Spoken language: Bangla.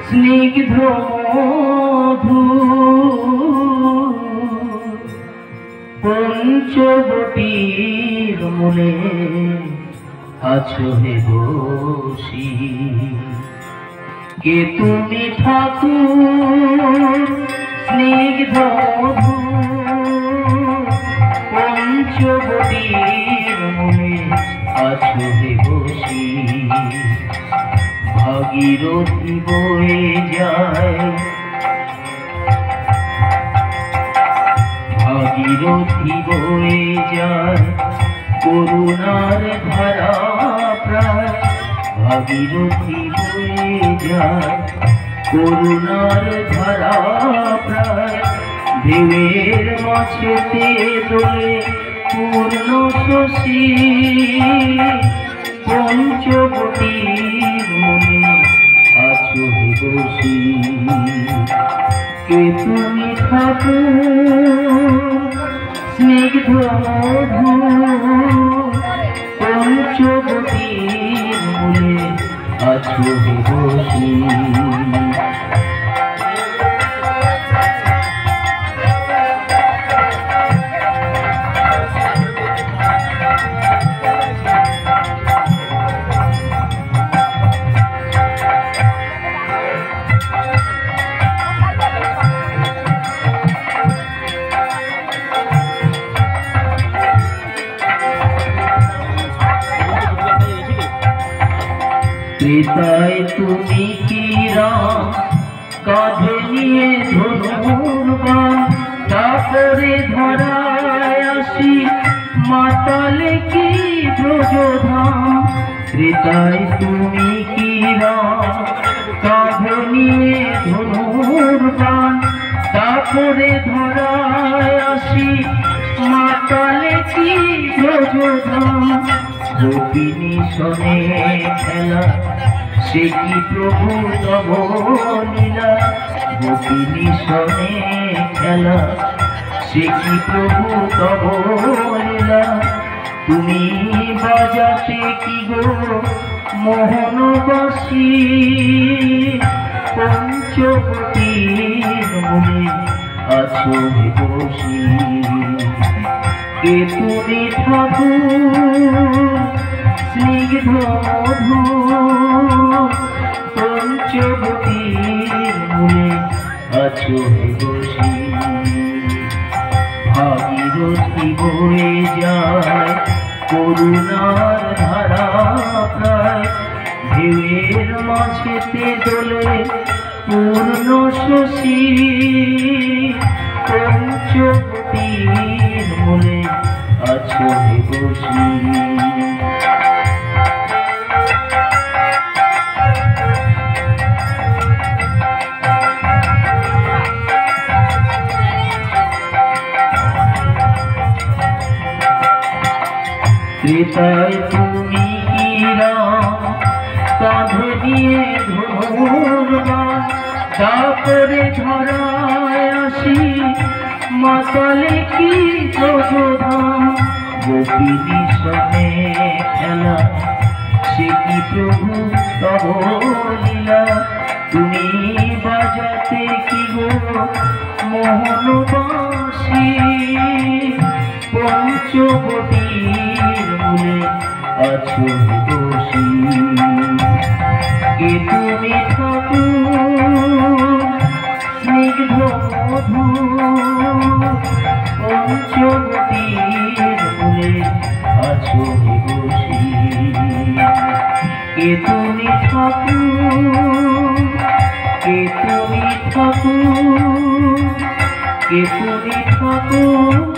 স্নিগ্ধ মধু পঞ্চবটির মূলে আছো হে বসি। কে তুমি ঠাকুর স্নিগ্ধ মধু পঞ্চবটির মূলে আছো হে বসি। ভাগীরথী বয়ে যায়, ভাগীরথী বয়ে যায় করুণার ধারা প্রায়। ভাগীরথী বয়ে যায় করুণার ধারা প্রায়। ঢেউয়ের মাঝেতে দোলে পূর্ণ শশী। পঞ্চবটির মনে আছো হে বসি। কে তুমি ঠাকুর স্নিগ্ধ মধু পঞ্চবটির মূলে আছো হে বসি। ত্রেতায় তুমি কি রাম কাঁধে নিয়ে ধনুর বাণ। তারপরে ধরায় আসি মাতালে কি ব্রজধাম। ত্রেতায় তুমি কি রাম কাঁধে নিয়ে ধনুর বাণ। তারপরে ধরায় আসি মাতালে কি ব্রজধাম। গোপিনী সনে খেলা সে কি প্রভু তব লীলা। গোপিনী সনে খেলা সে কি প্রভু তব লীলা। তুমি বাজাতে কি গো মোহন বাসি। পঞ্চবটির মূলে আছো হে বসি। কে তুমি ঠাকুর স্নিগ্ধ মধু পঞ্চবটির মূলে আছো হে বসি। ভাগীরথী বয়ে যায় করুণার ধারা প্রায়। ঢেউয়ের মাঝেতে দোলে পূর্ণ শশী। পঞ্চবটির মূলে আছো হে বসি। ত্রেতায় তুমি কি রাম কাঁধে নিয়ে ধনুর বাণ। তারপরে ধরায় আসি মাতালে কি ব্রজধাম। গোপিনী সনে খেলা সে কি প্রভু তব লীলা। তুমি বাজাতে কি গো মোহন বাসি। পঞ্চবটির মূলে আছো হে বসি। কে তুমি ঠাকুর স্নিগ্ধ মধু পঞ্চবটির মূলে আছো হে বসি। কে তুমি ঠাকুর, কে তুমি ঠাকুর, কে তুমি ঠাকুর।